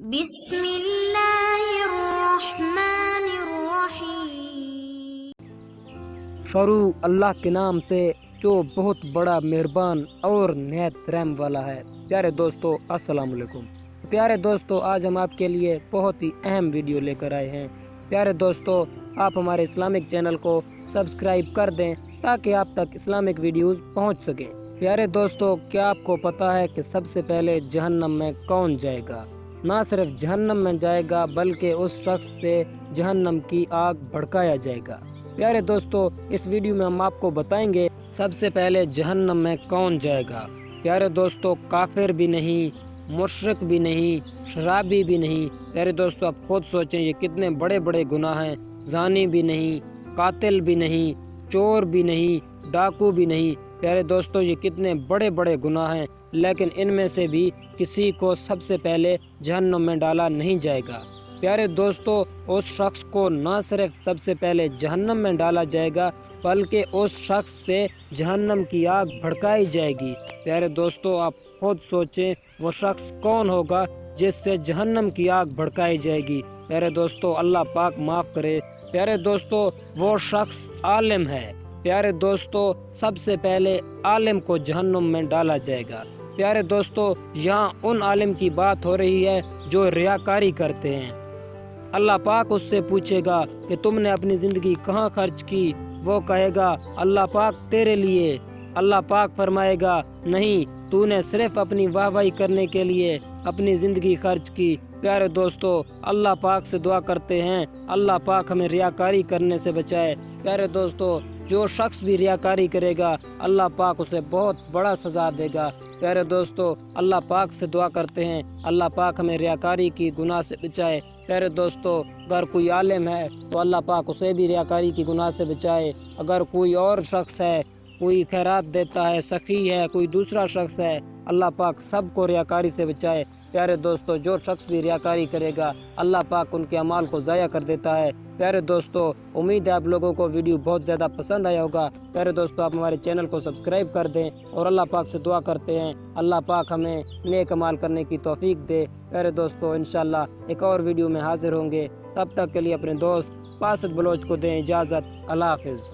بسم اللہ الرحمن الرحیم۔ شروع اللہ کے نام سے جو بہت بڑا مہربان اور نہایت رحم والا ہے۔ پیارے دوستو السلام علیکم۔ پیارے دوستو آج ہم آپ کے لیے بہت ہی اہم ویڈیو لے کر آئے ہیں۔ پیارے دوستو آپ ہمارے اسلامک چینل کو سبسکرائب کر دیں تاکہ آپ تک اسلامک ویڈیوز پہنچ سکیں۔ پیارے دوستو کیا آپ کو پتہ ہے کہ سب سے پہلے جہنم میں کون جائے گا؟ نہ صرف جہنم میں جائے گا بلکہ اس شخص سے جہنم کی آگ بھڑکایا جائے گا۔ پیارے دوستو اس ویڈیو میں ہم آپ کو بتائیں گے سب سے پہلے جہنم میں کون جائے گا۔ پیارے دوستو کافر بھی نہیں، مشرک بھی نہیں، شرابی بھی نہیں۔ پیارے دوستو آپ خود سوچیں یہ کتنے بڑے بڑے گناہ ہیں۔ زانی بھی نہیں، قاتل بھی نہیں، چور بھی نہیں، ڈاکو بھی نہیں۔ پیارے دوستو یہ کتنے بڑے بڑے گناہ ہیں، لیکن ان میں سے بھی کسی کو سب سے پہلے جہنم میں ڈالا نہیں جائے گا۔ پیارے دوستو اس شخص کو نہ صرف سب سے پہلے جہنم میں ڈالا جائے گا بلکہ اس شخص سے جہنم کی آگ بھڑکائی جائے گی۔ پیارے دوستو آپ خود سوچیں وہ شخص کون ہوگا جس سے جہنم کی آگ بھڑکائی جائے گی۔ پیارے دوستو اللہ پاک معاف کرے۔ پیارے دوستو وہ شخص عالم ہے۔ پیارے دوستو سب سے پہلے عالم کو جہنم میں ڈالا جائے گا۔ پیارے دوستو یہاں ان عالم کی بات ہو رہی ہے جو ریاکاری کرتے ہیں۔ اللہ پاک اس سے پوچھے گا کہ تم نے اپنی زندگی کہاں خرچ کی؟ وہ کہے گا اللہ پاک تیرے لیے۔ اللہ پاک فرمائے گا نہیں، تو نے صرف اپنی واہ واہی کرنے کے لیے اپنی زندگی خرچ کی۔ پیارے دوستو اللہ پاک سے دعا کرتے ہیں اللہ پاک ہمیں ریاکاری کرنے سے بچائے۔ پیارے دوستو جو شخص بھی ریاکاری کرے گا اللہ پاک اسے بہت بڑا سزا دے گا۔ پیارے دوستو اللہ پاک سے دعا کرتے ہیں اللہ پاک ہمیں ریاکاری کی گناہ سے بچائے۔ پیارے دوستو اگر کوئی عالم ہے تو اللہ پاک اسے بھی ریاکاری کی گناہ سے بچائے۔ اگر کوئی اور شخص ہے، کوئی خیرات دیتا ہے، سخی ہے، کوئی دوسرا شخص ہے، اللہ پاک سب کو ریاکاری سے بچائے۔ پیارے دوستو جو شخص بھی ریاکاری کرے گا اللہ پاک ان کے اعمال کو ضائع کر دیتا ہے۔ پیارے دوستو امید ہے آپ لوگوں کو ویڈیو بہت زیادہ پسند آیا ہوگا۔ پیارے دوستو آپ ہمارے چینل کو سبسکرائب کر دیں اور اللہ پاک سے دعا کرتے ہیں اللہ پاک ہمیں نیک اعمال کرنے کی توفیق دے۔ پیارے دوستو انشاءاللہ ایک اور ویڈیو میں حاضر ہوں گے، تب تک کے لیے اپنے دوست باسط بلوچ کو دیں اجازت۔ اللہ حافظ۔